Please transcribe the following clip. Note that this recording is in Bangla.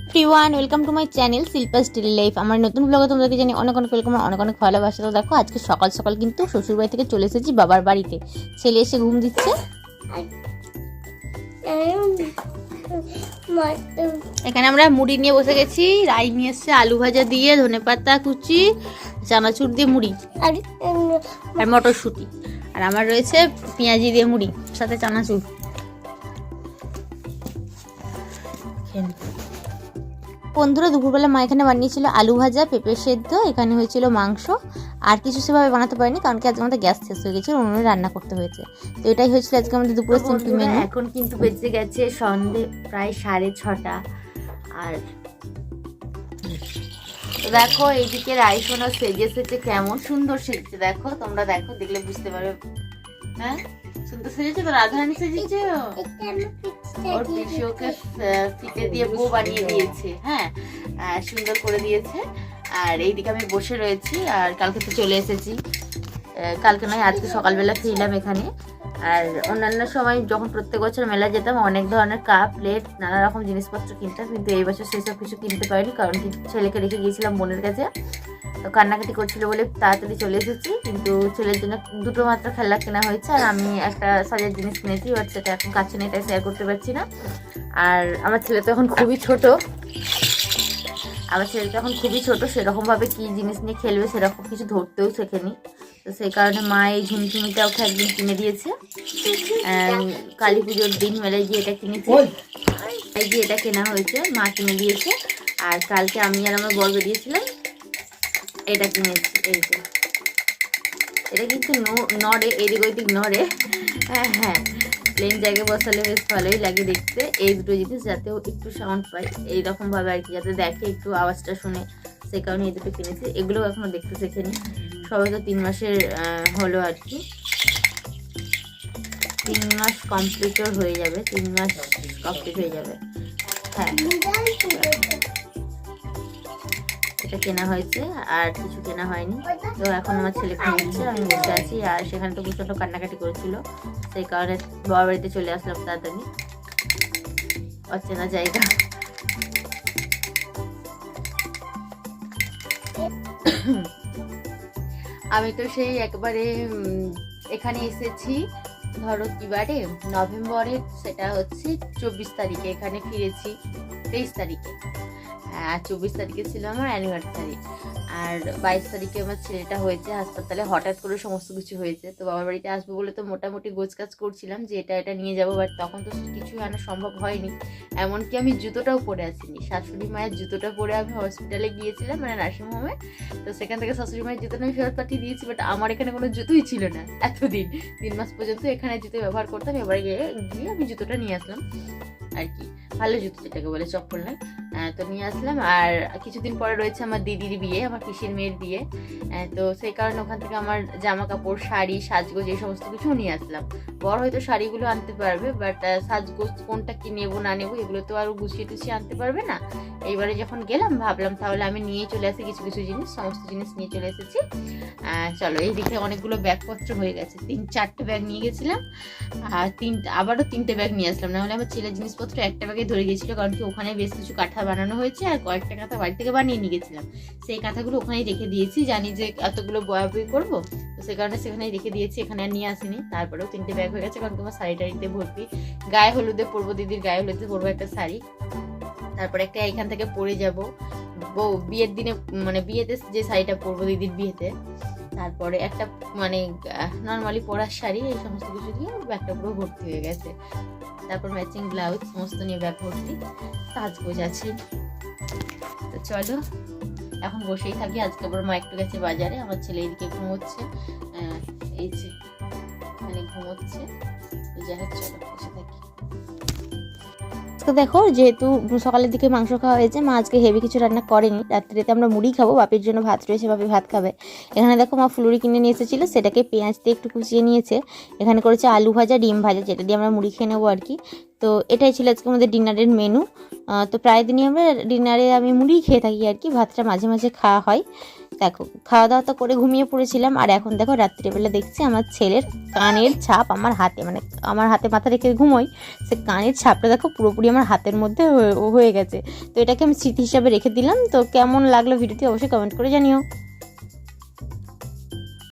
Everyone, welcome to my channel Shilpa's daily life. আমার নতুন ব্লগে তোমাদেরকে জানি অনেক অনেক ওয়েলকাম, অনেক অনেক ভালোবাসা। তো দেখো আজকে সকাল সকাল কিন্তু শ্বশুরবাড়ি থেকে চলে এসেছি বাবার বাড়িতে। ছেলে এসে ঘুম দিচ্ছে। এখানে আমরা মুড়ি নিয়ে বসে গেছি। রাই নিয়ে এসছে আলু ভাজা দিয়ে, ধনেপাতা কুচি, চানাচুর দিয়ে মুড়ি আর মটরশুঁটি। আর আমার রয়েছে পেঁয়াজি দিয়ে মুড়ি, সাথে চানাচুর। বন্ধুরা, দুপুরবেলা মা এখানে বানিয়েছিল আলু ভাজা, পেঁপে সেদ্ধ, এখানে হয়েছিল মাংস। আর কিছু সেভাবে বানাতে পারিনি, কারণ কি আজকে আমাদের গ্যাস শেষ হয়ে গেছে, উনুনে রান্না করতে হয়েছে। তো এটাই হয়েছিল আজকে আমাদের দুপুরের সিম্পল মেনু। এখন কিন্তু বেজে গেছে সন্ধে প্রায় 6:30। আর দেখো এইদিকে রাইসোনা সেজে সেজে কেমন সুন্দর সেজেছে, দেখো তোমরা দেখো, দেখলে বুঝতে পারবে। হ্যাঁ, সুন্দর সেজেছে তো, রাধারানী সেজেছে। ওর পিসি ওকে ফিতে দিয়ে বউ বানিয়ে দিয়েছে। হ্যাঁ, সুন্দর করে দিয়েছে। আর এইদিকে আমি বসে রয়েছি। আর কালকে তো চলে এসেছি, কালকে নয় আজকে সকালবেলা ফিরলাম এখানে। আর অন্যান্য সময় যখন প্রত্যেক বছর মেলা যেতাম, অনেক ধরনের কাপ প্লেট নানা রকম জিনিসপত্র কিনতাম, কিন্তু এই বছর সেসব কিছু কিনতে পারিনি, কারণ কি ছেলেকে রেখে গিয়েছিলাম বোনের কাছে। তো কান্নাকাটি করছিল বলে তাড়াতাড়ি চলে এসেছি। কিন্তু ছেলের জন্য দুটো মাত্র খেলনা কেনা হয়েছে, আর আমি একটা সাজার জিনিস কিনেছি, বাট সেটা এখন কাছে নেই, তাই শেয়ার করতে পারছি না। আর আমার ছেলে তো এখন খুবই ছোট, সেরকমভাবে কী জিনিস নিয়ে খেলবে সেরকম কিছু ধরতেও শেখেনি। তো সেই কারণে মা এই ঝুমঝুমিটা ওকে একদিন কিনে দিয়েছে। কালী পুজোর দিন মেলায় গিয়ে এটা কিনেছি, এই যে এটা কেনা হয়েছে, মা কিনে দিয়েছে। আর কালকে আমি আর আমার বর বেরিয়েছিলাম, এটা কিনেছি। এই যে এটা কিন্তু নড়ে, এদিক ওইদিক নড়ে। হ্যাঁ, প্লেন জায়গায় বসালে বেশ ভালোই লাগে দেখতে। এই দুটো জিনিস যাতেও একটু সাউন্ড পাই এইরকমভাবে আর কি, যাতে দেখে একটু আওয়াজটা শুনে, সেই কারণে এই দুটো কিনেছি। এগুলো এখনো দেখতে শেখেনি, সবাই তো 3 মাসের হলো আর কি, 3 মাস কমপ্লিটও হয়ে যাবে, 3 মাস কমপ্লিট হয়ে যাবে। হ্যাঁ, এটা কেনা হয়েছে, আর কিছু কেনা হয়নি। তো এখন আমার ছেলে ঘুমিয়েছে, আমি বসে আছি। আর সেখানে তো প্রচণ্ড কান্নাকাটি করেছিল, সেই কারণে বাবার বাড়িতে চলে আসলাম তাড়াতাড়ি, অচেনা জায়গা। আমি তো সেই একবারে এখানে এসেছি, ধরো কিবারে নভেম্বরের, সেটা হচ্ছে 24 তারিখে এখানে ফিরেছি, 23 তারিখে। 24 তারিখে ছিল আমার অ্যানিভার্সারি। আর 22 তারিখে আমার ছেলেটা হয়েছে হাসপাতালে, হঠাৎ করে সমস্ত কিছু হয়েছে। তো বাবার বাড়িতে আসবো বলে তো মোটামুটি গোছকাজ করছিলাম যে এটা নিয়ে যাবো, বাট তখন তো কিছু আনা সম্ভব হয়নি। এমনকি আমি জুতোটাও পরে আসিনি, শাশুড়ি মায়ের জুতোটা পরে আমি হসপিটালে গিয়েছিলাম, মানে নার্সিংহোমে। তো সেখান থেকে শাশুড়ি মায়ের জুতোটা আমি ফেরত পাঠিয়ে দিয়েছি, বাট আমার এখানে কোনো জুতোই ছিল না এতদিন, 3 মাস পর্যন্ত এখানে জুতো ব্যবহার করতাম। এবারে গিয়ে আমি জুতোটা নিয়ে আসলাম আর কি, ভালো জুতো যেটাকে বলে, চপ্পল নয়। তো নিয়ে আসলাম। আর কিছুদিন পরে রয়েছে আমার দিদির বিয়ে, আমার পিসির মেয়ের বিয়ে। তো সেই কারণে ওখান থেকে আমার জামা কাপড়, শাড়ি, সাজগোজ এই সমস্ত কিছু নিয়ে আসলাম। বড় হয়তো শাড়িগুলো আনতে পারবে, বাট সাজগোজ কোনটা কি নেবো না নেবো এগুলো তো আরও গুছিয়ে টুছিয়ে আনতে পারবে না। এইবারে যখন গেলাম ভাবলাম তাহলে আমি নিয়ে চলে আসি কিছু কিছু জিনিস, সমস্ত জিনিস নিয়ে চলে এসেছি। চলো, এই দিকে অনেকগুলো ব্যাগপত্র হয়ে গেছে, 3-4টে ব্যাগ নিয়ে গেছিলাম, আর আবারও 3টে ব্যাগ নিয়ে আসলাম। নাহলে আমার ছেলের জিনিসপত্র একটা ব্যাগে ধরে গেছিলো, কারণ কি ওখানে বেশ কিছু কাঁথা বানানো হয়েছে, আর কয়েকটা কাঁথা বাড়ি থেকে বানিয়ে নিয়ে গেছিলাম। সেই কাঁথাগুলো ওখানেই রেখে দিয়েছি, জানি যে এতগুলো বয়াবই করবো, তো সেই কারণে সেখানেই রেখে দিয়েছি, এখানে আর নিয়ে আসিনি। তারপরেও 3টে ব্যাগ হয়ে গেছে, কারণ তোমার শাড়ি টাড়িতে ভর্তি। গায়ে হলুদে পরবো, দিদির গায়ে হলুদে পরবো একটা শাড়ি, তারপরে একটা এখান থেকে পরে যাবো বউ বিয়ের দিনে, মানে বিয়েতে যে শাড়িটা পরবো দিদির বিয়েতে। তারপরে একটা মানে নর্মালি পরার শাড়ি, এই সমস্ত কিছু দিয়ে ব্যাগটা পুরো ভর্তি হয়ে গেছে। তারপর ম্যাচিং ব্লাউজ, সমস্ত নিয়ে ব্যাগ ভর্তি, সাজগোজ আছে। তো চলো এখন বসেই থাকি। আজকে আবার মা একটু গেছে বাজারে, আমার ছেলে এইদিকে ঘুমোচ্ছে, এই যে মানে ঘুমোচ্ছে। তো যাই হোক, চলো বসে থাকি। দেখো, যেহেতু সকালের দিকে মাংস খাওয়া হয়েছে, মা আজকে হেভি কিছু রান্না করেনি, রাত্রিতে আমরা মুড়ি খাবো, বাপির জন্য ভাত রয়েছে, বাপি ভাত খাবে। এখানে দেখো মা ফুলুরি কিনে নিয়ে এসেছিলো, সেটাকে পেঁয়াজ দিয়ে একটু কুচিয়ে নিয়েছে। এখানে করেছে আলু ভাজা, ডিম ভাজা, যেটা দিয়ে আমরা মুড়ি খেয়ে নেবো আর কি। তো এটাই ছিল আজকে আমাদের ডিনারের মেনু। তো প্রায় দিনই আমরা ডিনারে আমি মুড়ি খেয়ে থাকি আর কি, ভাতটা মাঝে মাঝে খাওয়া হয়। দেখো খাওয়া দাওয়া তো করে ঘুমিয়ে পড়েছিলাম, আর এখন দেখো রাত্রিবেলা দেখছি আমার ছেলের কানের ছাপ আমার হাতে, মানে আমার হাতে মাথা রেখে ঘুমোই, সে কানের ছাপটা দেখো পুরোপুরি আমার হাতের মধ্যে হয়ে গেছে। তো এটাকে আমি স্মৃতি হিসাবে রেখে দিলাম। তো কেমন লাগলো ভিডিওটি অবশ্যই কমেন্ট করে জানিও।